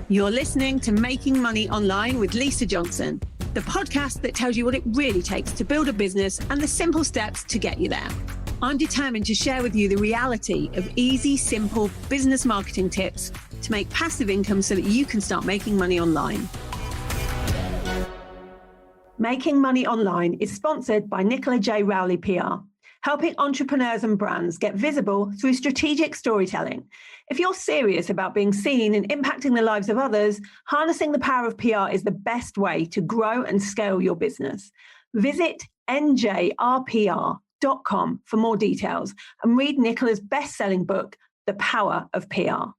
You're listening to Making Money Online with Lisa Johnson, the podcast that tells you what it really takes to build a business and the simple steps to get you there. I'm determined to share with you the reality of easy, simple business marketing tips to make passive income so that you can start making money online. Making Money Online is sponsored by Nicola J. Rowley PR, helping entrepreneurs and brands get visible through strategic storytelling. If you're serious about being seen and impacting the lives of others, harnessing the power of PR is the best way to grow and scale your business. Visit njrpr.com for more details and read Nicola's best-selling book, The Power of PR.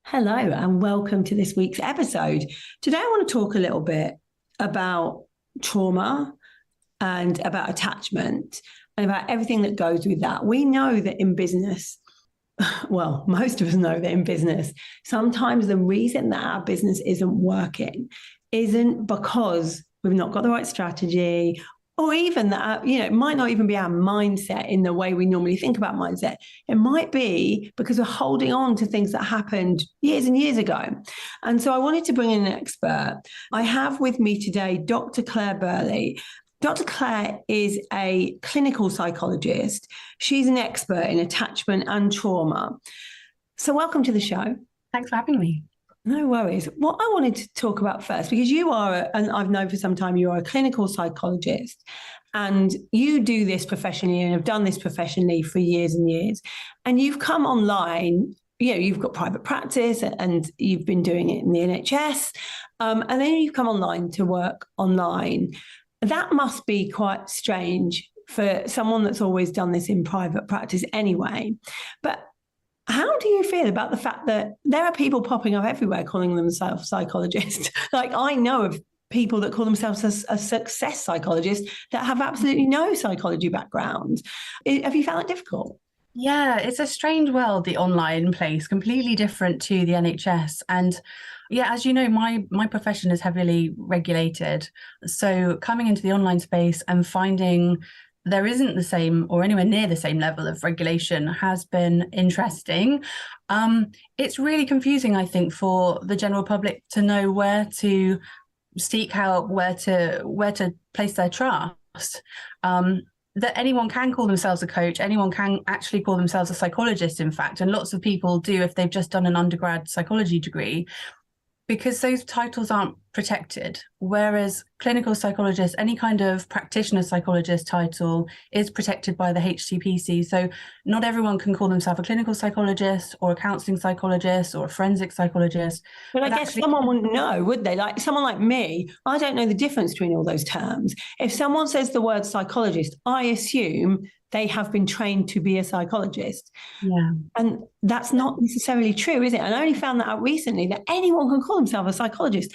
Hello and welcome to this week's episode. Today I want to talk a little bit about trauma and about attachment and about everything that goes with that. We know that in business, well, most of us know that in business, sometimes the reason that our business isn't working isn't because we've not got the right strategy, or even that, it might not even be our mindset in the way we normally think about mindset. It might be because we're holding on to things that happened years and years ago. And so I wanted to bring in an expert. I have with me today, Dr. Clair Burley. Dr. Clair is a clinical psychologist. She's an expert in attachment and trauma. So welcome to the show. Thanks for having me. No worries. What I wanted to talk about first, because you are, and I've known for some time, you are a clinical psychologist and you do this professionally and have done this professionally for years and years. And you've come online, you've got private practice and you've been doing it in the NHS. And then you've come online to work online. That must be quite strange for someone that's always done this in private practice anyway. But how do you feel about the fact that there are people popping up everywhere calling themselves psychologists? Like I know of people that call themselves a success psychologist that have absolutely no psychology background. Have you found it difficult? Yeah, it's a strange world, the online place, completely different to the NHS. And yeah, as you know, my profession is heavily regulated. So coming into the online space and finding there isn't the same or anywhere near the same level of regulation has been interesting. It's really confusing, I think, for the general public to know where to seek help, where to place their trust. That anyone can call themselves a coach, anyone can actually call themselves a psychologist, in fact, and lots of people do if they've just done an undergrad psychology degree, because those titles aren't protected. Whereas clinical psychologist, any kind of practitioner psychologist title is protected by the HCPC. So not everyone can call themselves a clinical psychologist or a counselling psychologist or a forensic psychologist. But I guess someone wouldn't know, would they? Like someone like me, I don't know the difference between all those terms. If someone says the word psychologist, I assume they have been trained to be a psychologist. Yeah. And that's not necessarily true, is it? And I only found that out recently, that anyone can call themselves a psychologist.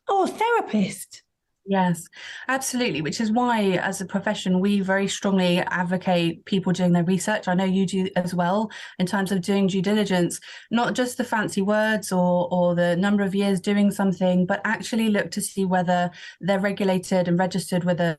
A therapist. Yes, absolutely. Which is why, as a profession, we very strongly advocate people doing their research. I know you do as well, in terms of doing due diligence, not just the fancy words or the number of years doing something, but actually look to see whether they're regulated and registered with a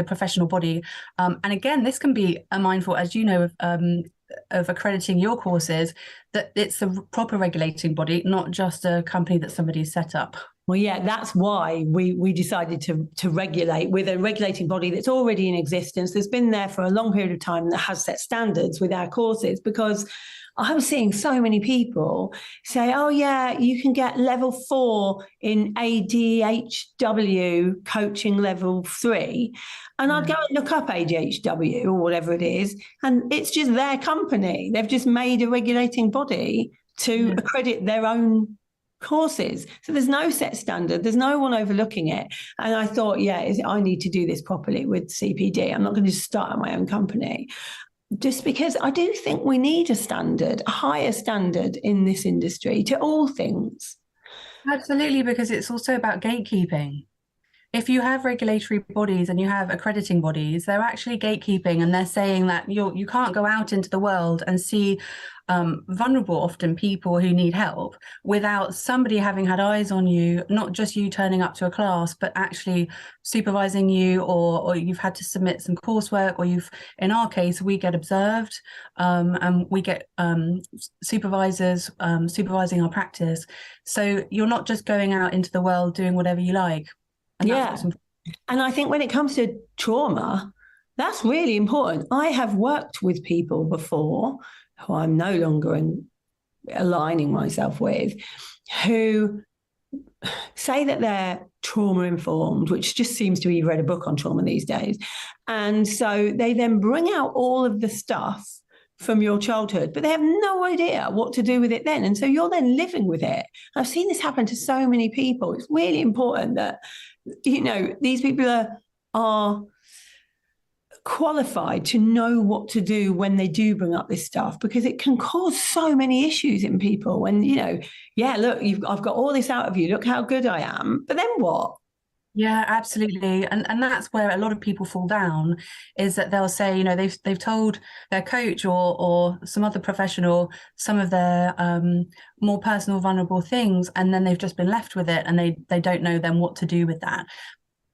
professional body. And again, this can be a mindful, as you know, of accrediting your courses, that it's a proper regulating body, not just a company that somebody's set up. Well, yeah, that's why we decided to regulate with a regulating body that's already in existence, that's been there for a long period of time, that has set standards with our courses, because I'm seeing so many people say, oh, yeah, you can get level 4 in ADHW coaching level 3. And I'd go and look up ADHW or whatever it is. And it's just their company. They've just made a regulating body to accredit their own courses. So there's no set standard. There's no one overlooking it. And I thought, I need to do this properly with CPD. I'm not going to just start my own company. Just because I do think we need a standard, a higher standard in this industry to all things. Absolutely, because it's also about gatekeeping. if you have regulatory bodies and you have accrediting bodies, they're actually gatekeeping, and they're saying that you can't go out into the world and see vulnerable, often people who need help, without somebody having had eyes on you, not just you turning up to a class, but actually supervising you, or you've had to submit some coursework, or in our case, we get observed, and we get supervisors supervising our practice. So you're not just going out into the world doing whatever you like. And and I think when it comes to trauma, that's really important. I have worked with people before who I'm no longer aligning myself with, who say that they're trauma informed, which just seems to be, you've read a book on trauma these days. And so they then bring out all of the stuff from your childhood, but they have no idea what to do with it then. And so you're then living with it. I've seen this happen to so many people. It's really important that, these people are qualified to know what to do when they do bring up this stuff, because it can cause so many issues in people. And look, I've got all this out of you, look how good I am, but then what? Yeah, absolutely. And that's where a lot of people fall down, is that they'll say, they've told their coach or some other professional some of their more personal, vulnerable things, and then they've just been left with it, and they don't know then what to do with that.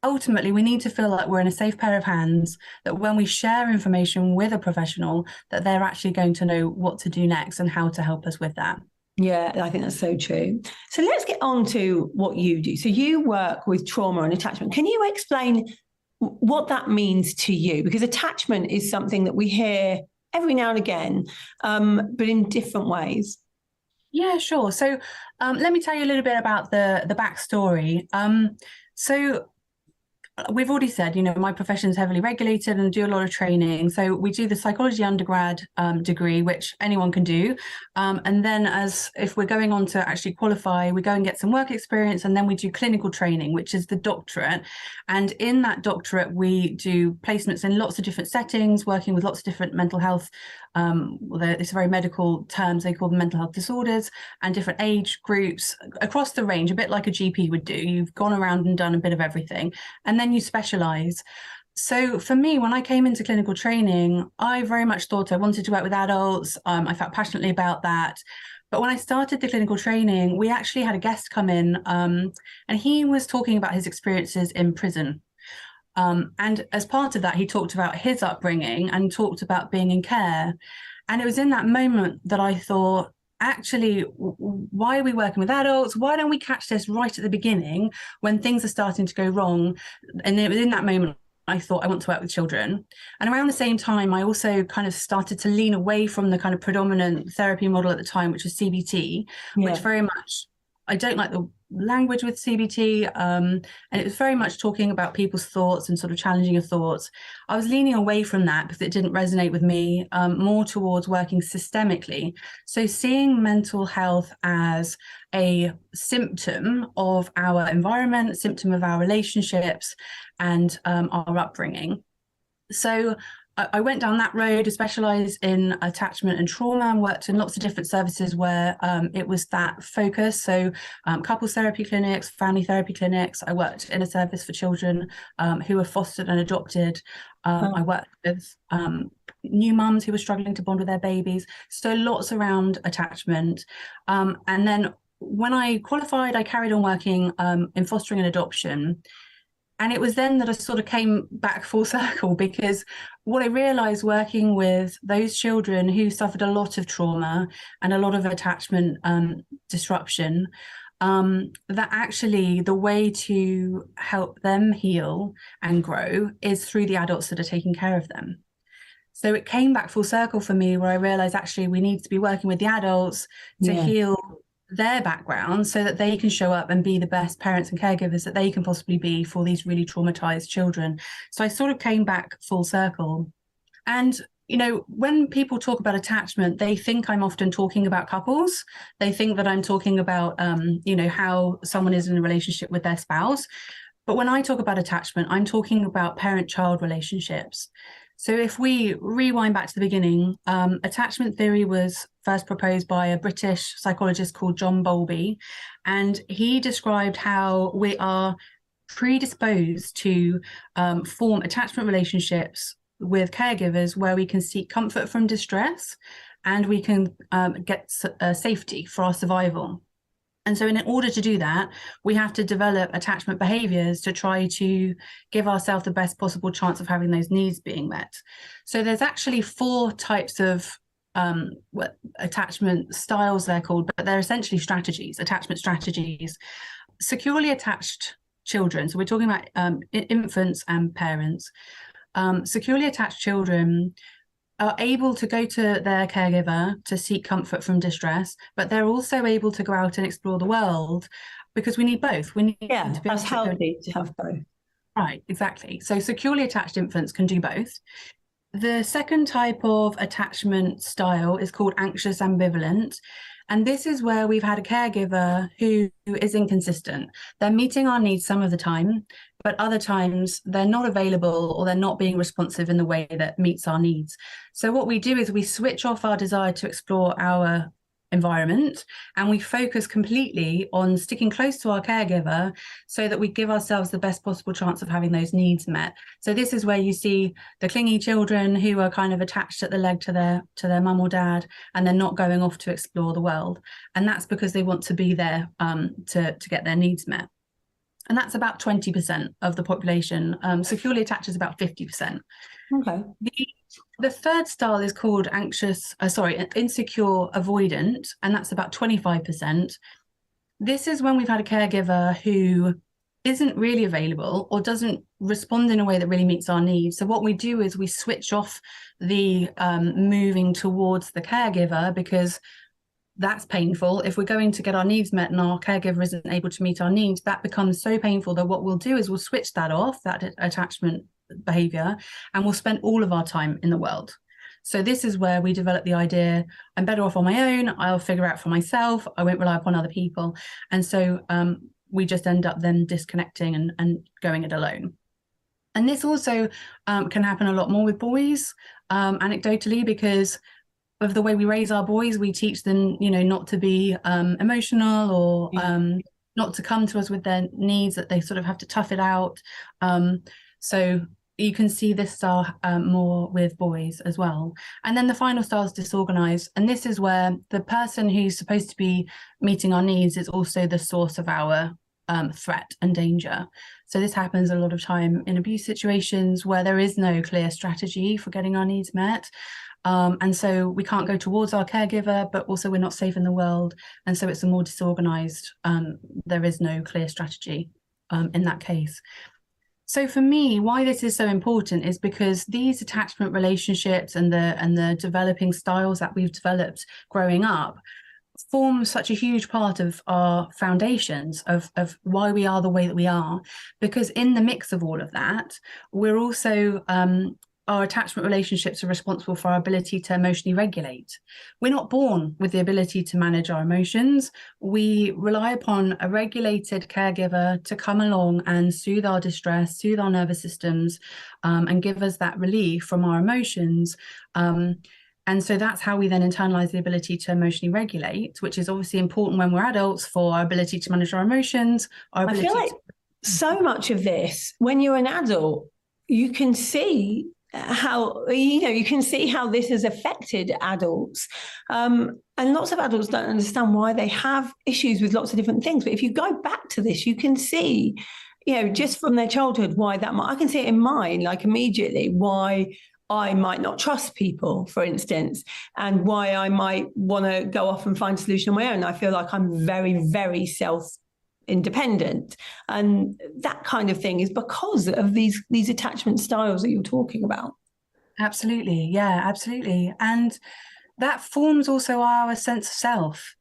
Ultimately, we need to feel like we're in a safe pair of hands, that when we share information with a professional, that they're actually going to know what to do next and how to help us with that. Yeah, I think that's so true. So let's get on to what you do. So you work with trauma and attachment. Can you explain what that means to you? Because attachment is something that we hear every now and again, but in different ways. Yeah, sure. So let me tell you a little bit about the backstory. So we've already said, my profession is heavily regulated and do a lot of training. So we do the psychology undergrad degree, which anyone can do. And then if we're going on to actually qualify, we go and get some work experience, and then we do clinical training, which is the doctorate. And in that doctorate, we do placements in lots of different settings, working with lots of different mental health. It's very medical terms, they call them mental health disorders, and different age groups across the range, a bit like a GP would do. You've gone around and done a bit of everything, and then you specialize. So for me, when I came into clinical training, I very much thought I wanted to work with adults. I felt passionately about that. But when I started the clinical training, we actually had a guest come in, and he was talking about his experiences in prison. And as part of that, he talked about his upbringing and talked about being in care. And it was in that moment that I thought, actually, why are we working with adults? Why don't we catch this right at the beginning when things are starting to go wrong? And it was in that moment I thought, I want to work with children. And around the same time, I also kind of started to lean away from the kind of predominant therapy model at the time, which was CBT, which very much, I don't like the language with CBT, and it was very much talking about people's thoughts and sort of challenging your thoughts. I was leaning away from that because it didn't resonate with me, more towards working systemically. So seeing mental health as a symptom of our environment, symptom of our relationships, and our upbringing. So I went down that road, specialised in attachment and trauma, and worked in lots of different services where it was that focus. So couples therapy clinics, family therapy clinics. I worked in a service for children who were fostered and adopted. I worked with new mums who were struggling to bond with their babies. So lots around attachment. And then when I qualified, I carried on working in fostering and adoption. And it was then that I sort of came back full circle, because what I realised working with those children who suffered a lot of trauma and a lot of attachment disruption, that actually the way to help them heal and grow is through the adults that are taking care of them. So it came back full circle for me, where I realised actually we need to be working with the adults to heal their background so that they can show up and be the best parents and caregivers that they can possibly be for these really traumatized children. So I sort of came back full circle. And, you know, when people talk about attachment, they think I'm often talking about couples. They think that I'm talking about, you know, how someone is in a relationship with their spouse. But when I talk about attachment, I'm talking about parent-child relationships. So if we rewind back to the beginning, attachment theory was first proposed by a British psychologist called John Bowlby, and he described how we are predisposed to form attachment relationships with caregivers where we can seek comfort from distress, and we can get safety for our survival. And so in order to do that, we have to develop attachment behaviors to try to give ourselves the best possible chance of having those needs being met. So there's actually 4 types of attachment styles, they're called, but they're essentially strategies, attachment strategies. Securely attached children, so we're talking about infants and parents. Securely attached children are able to go to their caregiver to seek comfort from distress, but they're also able to go out and explore the world, because we need both. We need to be that's healthy to have both. Right, exactly. So securely attached infants can do both. The second type of attachment style is called anxious ambivalent. And this is where we've had a caregiver who is inconsistent. They're meeting our needs some of the time, but other times they're not available or they're not being responsive in the way that meets our needs. So what we do is we switch off our desire to explore our environment, and we focus completely on sticking close to our caregiver so that we give ourselves the best possible chance of having those needs met. So this is where you see the clingy children who are kind of attached at the leg to their mum or dad, and they're not going off to explore the world. And that's because they want to be there to get their needs met. And that's about 20% of the population. Securely attached is about 50%. Okay. The third style is called insecure avoidant, and that's about 25%. This is when we've had a caregiver who isn't really available or doesn't respond in a way that really meets our needs. So what we do is we switch off the moving towards the caregiver, because that's painful. If we're going to get our needs met and our caregiver isn't able to meet our needs, that becomes so painful that what we'll do is we'll switch that off, that attachment behavior, and we'll spend all of our time in the world. So this is where we develop the idea, I'm better off on my own, I'll figure out for myself, I won't rely upon other people. And so we just end up then disconnecting and going it alone. And this also can happen a lot more with boys, anecdotally, because of the way we raise our boys. We teach them, not to be emotional or not to come to us with their needs, that they sort of have to tough it out. So you can see this style more with boys as well. And then the final style is disorganized. And this is where the person who's supposed to be meeting our needs is also the source of our threat and danger. So this happens a lot of time in abuse situations where there is no clear strategy for getting our needs met. And so we can't go towards our caregiver, but also we're not safe in the world. And so it's a more disorganized, there is no clear strategy in that case. So for me, why this is so important is because these attachment relationships and the developing styles that we've developed growing up form such a huge part of our foundations of why we are the way that we are. Because in the mix of all of that, we're also our attachment relationships are responsible for our ability to emotionally regulate. We're not born with the ability to manage our emotions. We rely upon a regulated caregiver to come along and soothe our distress, soothe our nervous systems, and give us that relief from our emotions. And so that's how we then internalize the ability to emotionally regulate, which is obviously important when we're adults for our ability to manage our emotions. I feel like so much of this, when you're an adult, you can see how this has affected adults, and lots of adults don't understand why they have issues with lots of different things. But if you go back to this, you can see, just from their childhood, why that might. I can see it in mine, like immediately, why I might not trust people, for instance, and why I might want to go off and find a solution on my own. I feel like I'm very, very independent, and that kind of thing is because of these attachment styles that you're talking about. Absolutely. Yeah, absolutely. And that forms also our sense of self.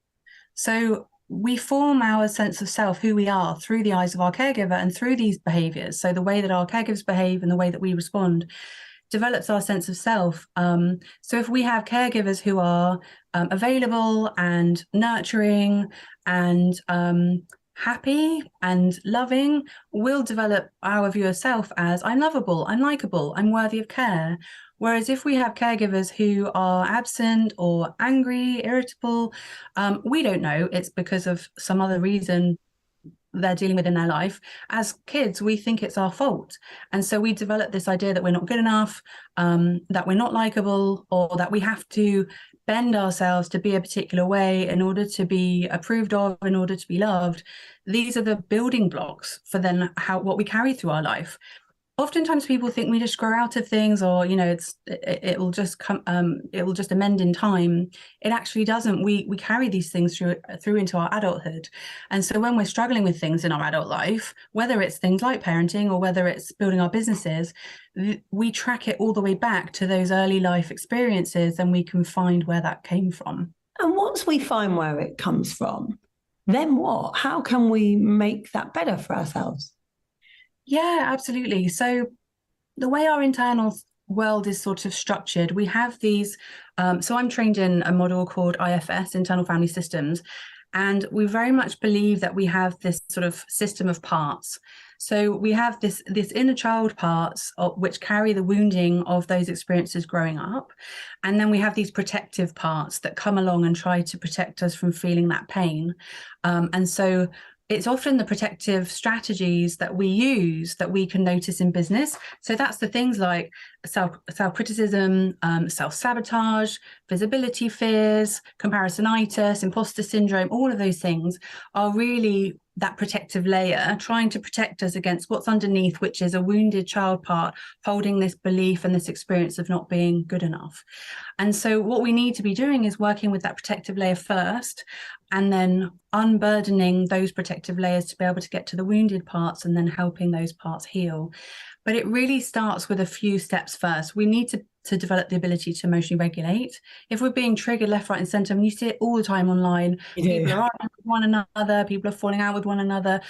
So we form our sense of self, who we are, through the eyes of our caregiver and through these behaviors. So the way that our caregivers behave and the way that we respond develops our sense of self. So if we have caregivers who are available and nurturing and happy and loving, we'll develop our view of self as I'm lovable, I'm likable, I'm worthy of care. Whereas if we have caregivers who are absent or angry, irritable, we don't know it's because of some other reason they're dealing with in their life, as kids, we think it's our fault. And so we develop this idea that we're not good enough, that we're not likable, or that we have to bend ourselves to be a particular way in order to be approved of, in order to be loved. These are the building blocks for then what we carry through our life. Oftentimes people think we just grow out of things, or it will just come, it will just amend in time. It actually doesn't. We carry these things through into our adulthood. And so when we're struggling with things in our adult life, whether it's things like parenting or whether it's building our businesses, we track it all the way back to those early life experiences, and we can find where that came from. And once we find where it comes from, then what? How can we make that better for ourselves? Yeah, absolutely. So the way our internal world is sort of structured, we have these, so I'm trained in a model called IFS, Internal Family Systems, and we very much believe that we have this sort of system of parts. So we have this inner child parts which carry the wounding of those experiences growing up. And then we have these protective parts that come along and try to protect us from feeling that pain. And so it's often the protective strategies that we use that we can notice in business. So that's the things like self-criticism, self-sabotage, visibility fears, comparisonitis, imposter syndrome. All of those things are really that protective layer trying to protect us against what's underneath, which is a wounded child part holding this belief and this experience of not being good enough. And so what we need to be doing is working with that protective layer first, and then unburdening those protective layers to be able to get to the wounded parts, and then helping those parts heal. But it really starts with a few steps first. We need to develop the ability to emotionally regulate. If we're being triggered left, right, and centre, and you see it all the time online, people are arguing with one another, people are falling out with one another.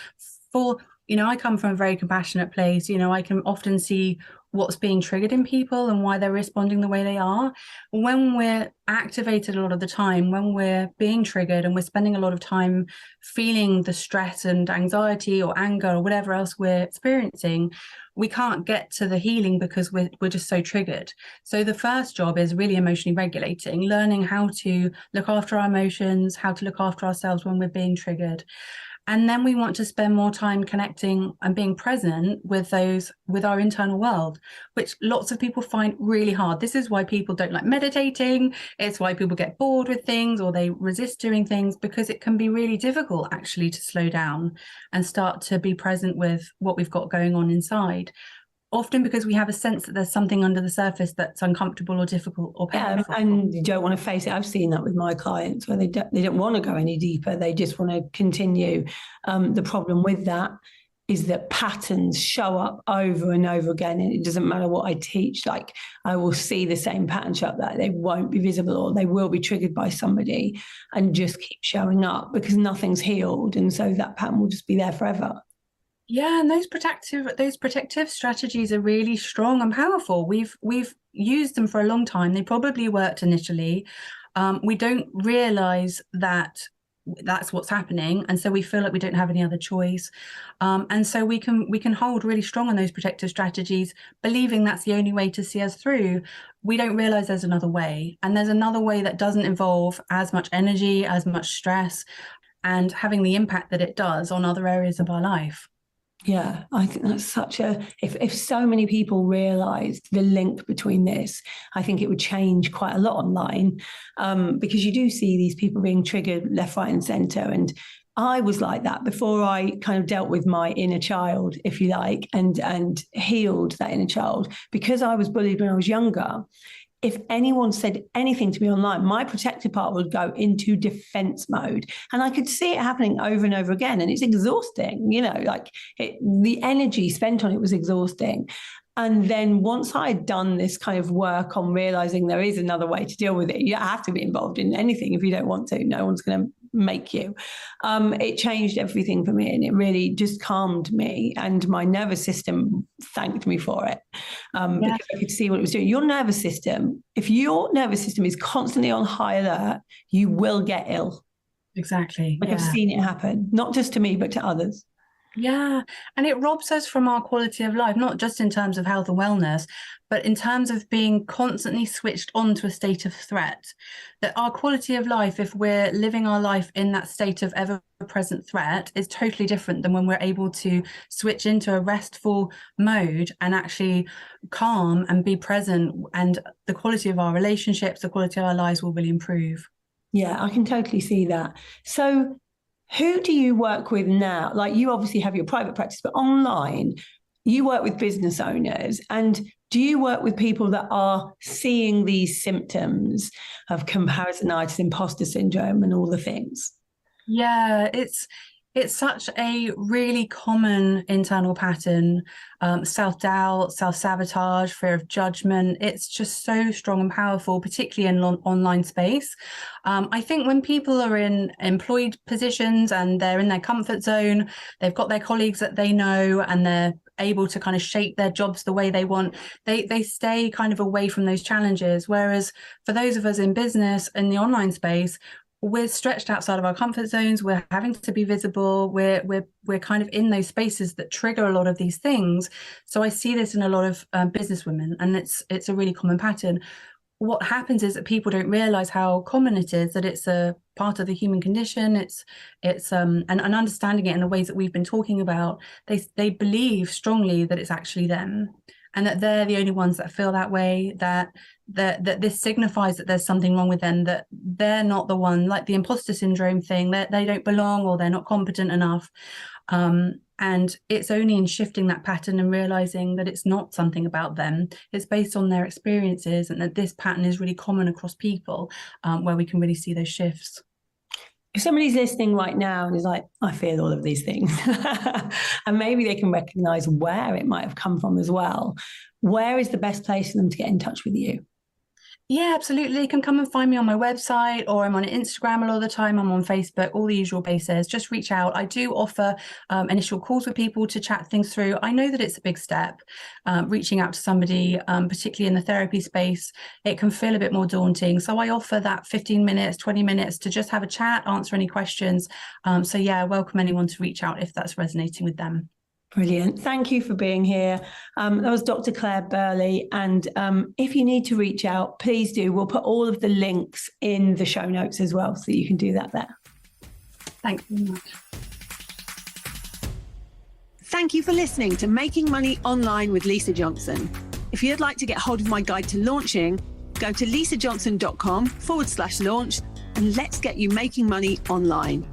I come from a very compassionate place. I can often see what's being triggered in people and why they're responding the way they are. When we're activated a lot of the time, when we're being triggered and we're spending a lot of time feeling the stress and anxiety or anger or whatever else we're experiencing, we can't get to the healing because we're just so triggered. So the first job is really emotionally regulating, learning how to look after our emotions, how to look after ourselves when we're being triggered. And then we want to spend more time connecting and being present with our internal world, which lots of people find really hard. This is why people don't like meditating. It's why people get bored with things or they resist doing things, because it can be really difficult actually to slow down and start to be present with what we've got going on inside. Often because we have a sense that there's something under the surface that's uncomfortable or difficult or painful. Yeah, and you don't want to face it. I've seen that with my clients where they don't want to go any deeper. They just want to continue. The problem with that is that patterns show up over and over again, and it doesn't matter what I teach. Like, I will see the same pattern show up, that they won't be visible or they will be triggered by somebody and just keep showing up because nothing's healed. And so that pattern will just be there forever. Yeah, and those protective strategies are really strong and powerful. We've used them for a long time. They probably worked initially. We don't realize that that's what's happening, and so we feel like we don't have any other choice. And so we can hold really strong on those protective strategies, believing that's the only way to see us through. We don't realize there's another way, and there's another way that doesn't involve as much energy, as much stress, and having the impact that it does on other areas of our life. Yeah, I think that's if so many people realised the link between this, I think it would change quite a lot online, because you do see these people being triggered left, right and centre. And I was like that before I kind of dealt with my inner child, if you like, and healed that inner child. Because I was bullied when I was younger, if anyone said anything to me online, my protective part would go into defense mode. And I could see it happening over and over again. And it's exhausting, the energy spent on it was exhausting. And then once I'd done this kind of work on realizing there is another way to deal with it, you have to be involved in anything if you don't want to. No one's going to make you. It changed everything for me, and it really just calmed me, and my nervous system thanked me for it, because I could see what it was doing. Your nervous system, if your nervous system is constantly on high alert, you will get ill. Exactly. I've seen it happen, not just to me, but to others. Yeah. And it robs us from our quality of life, not just in terms of health and wellness, but in terms of being constantly switched on to a state of threat. That our quality of life, if we're living our life in that state of ever-present threat, is totally different than when we're able to switch into a restful mode and actually calm and be present. And the quality of our relationships, the quality of our lives will really improve. Yeah, I can totally see that. So who do you work with now? Like, you obviously have your private practice, but online, you work with business owners. And do you work with people that are seeing these symptoms of comparisonitis, imposter syndrome, and all the things? Yeah, it's such a really common internal pattern. Self-doubt, self-sabotage, fear of judgment. It's just so strong and powerful, particularly in online space. I think when people are in employed positions and they're in their comfort zone, they've got their colleagues that they know and they're able to kind of shape their jobs the way they want, they stay kind of away from those challenges. Whereas for those of us in business, in the online space, we're stretched outside of our comfort zones. We're having to be visible. We're kind of in those spaces that trigger a lot of these things. So I see this in a lot of business women, and it's a really common pattern. What happens is that people don't realize how common it is, that it's a part of the human condition. It's and understanding it in the ways that we've been talking about. They believe strongly that it's actually them, and that they're the only ones that feel that way, that this signifies that there's something wrong with them, that they're not the one, like the imposter syndrome thing, that they don't belong or they're not competent enough. And it's only in shifting that pattern and realizing that it's not something about them, it's based on their experiences, and that this pattern is really common across people, where we can really see those shifts. If somebody's listening right now and is like, I feel all of these things, and maybe they can recognize where it might have come from as well, where is the best place for them to get in touch with you? Yeah, absolutely. You can come and find me on my website, or I'm on Instagram a lot of the time. I'm on Facebook, all the usual bases. Just reach out. I do offer initial calls with people to chat things through. I know that it's a big step, reaching out to somebody, particularly in the therapy space. It can feel a bit more daunting. So I offer that 15 minutes, 20 minutes to just have a chat, answer any questions. So yeah, I welcome anyone to reach out if that's resonating with them. Brilliant. Thank you for being here. That was Dr. Clair Burley. And if you need to reach out, please do. We'll put all of the links in the show notes as well, so you can do that there. Thanks very much. Thank you for listening to Making Money Online with Lisa Johnson. If you'd like to get hold of my guide to launching, go to lisajohnson.com/launch and let's get you making money online.